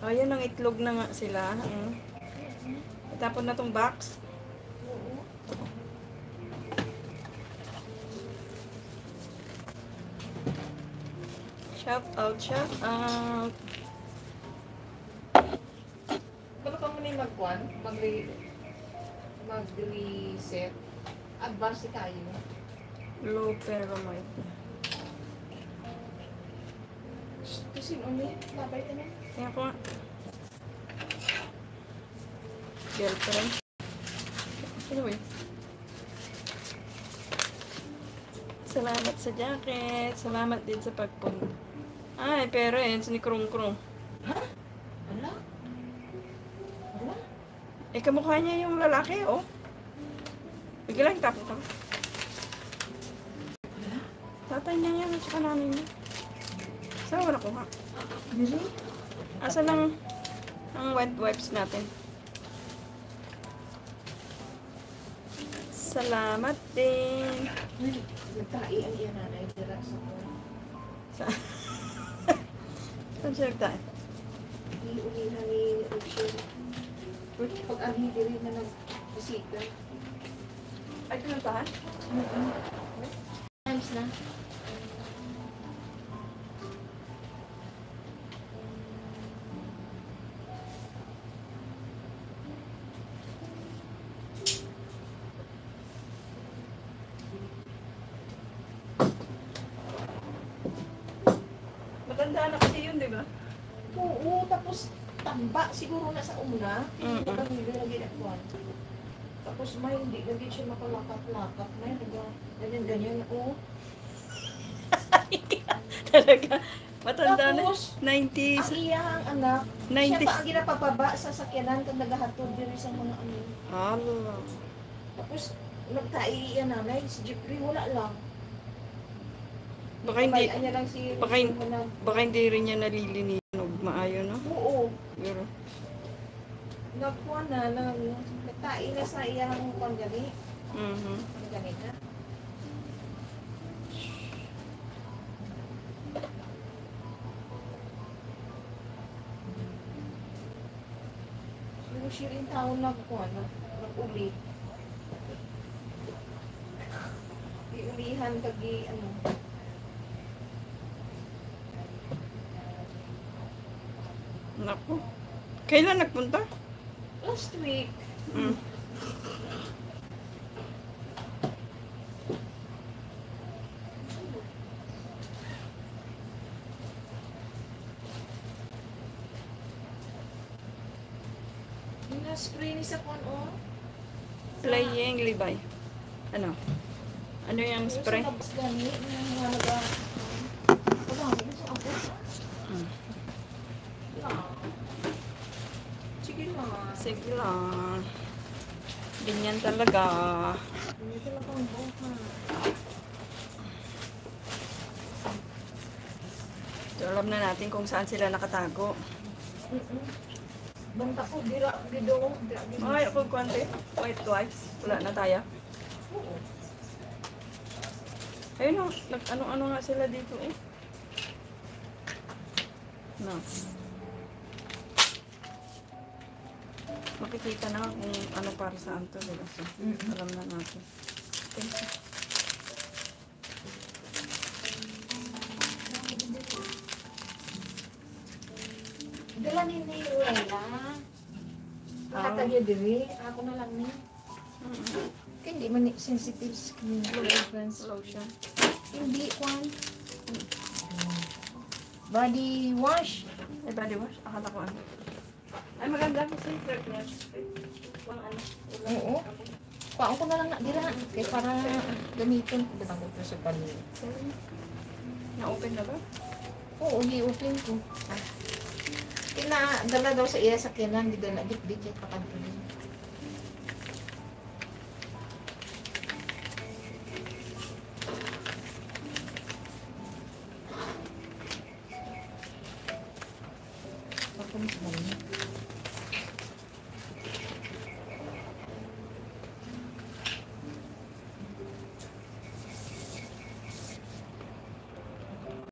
Ayan, ang itlog na nga sila. Itapon na tong box. Shout out, shout out. Kano ka muna yung mag-reset. Advance kayo. Low peramide. Kasi uni, labay ka na. Kaya ko nga. Girlfriend. Anyway. Salamat sa jacket. Salamat din sa pagpunta. Ay, pero yan, ni Krong Krong. Ha? Wala? Wala? Eh, kamukha niya yung lalaki, oh. Bigla lang tapos ko. Wala? Tatay niya yan, at saka nanay niya. Saan wala ko nga? Really? Asa lang ang wet wipes natin? Salamat din. Nagtai ang iyan nanay. Dira sa ko. Saan siya nagtayo? Iulihan ni Rochelle. Pag amin diri na nag-bisita. Ay, pinuntahan? Times na. Matanda na kasi yun, di ba? Oo, tapos tamba siguro na sa una. Hindi pa kami nilagay na kuwan. Tapos may hindi lagi siya makalakat-lakat. May ganyan-ganyan. Oo. Talaga. Matanda na. Tapos, 90s. ang iyang anak, siya 90s. pa ang ginapapaba sa sakyanan kung naghahatod din sa mga ano. Allah. Tapos, nagtai yan nanay, si Jeffrey wala lang. Baka hindi, Bayan niya lang si baka baka hindi rin niya nalilinisan o maayo, no? Oo. Pero, Nagkuha na, nagtai na sa iyang kwan gani. Ganito. Siguro siya rin taon nagkuha, nag-uli. Iulihan kagi, ano. naku. Kailan nagpunta? Last week. Spray ni sa kwan, oh. Playing Libay. Ano? Ano yung spray? Sa labas gani, yung mga naga... Wala, yun sa ako. Sige lang. Sige lang. Ganyan talaga. Hindi talaga ang buha. So, alam na natin kung saan sila nakatago. Banta ko, dira, gido. Ay, ako konti. White wipes. Wala na tayo. Oo. Ayun o. Ano-ano nga sila dito eh. No. Makikita na kung ano para saan to. Diba? So, alam na natin. Thank you. Dala ni Ruela. Lahat niya diri. Ako na lang ni. Kaya hindi man sensitive skin. Fragrance. Lotion. Hindi, kwan. Body wash. Ay, body wash. Akala ko ano. Ay, maganda kasi fragrance. Pang ano. Oo. Kuhaan ko na lang na dira. Kaya para gamitin. Datang ko sa panin. Na-open na ba? Oo, i-open ko. Dala daw sa iya sa kinan. Di dala. Di-check pa kanto din. Ako mas balik.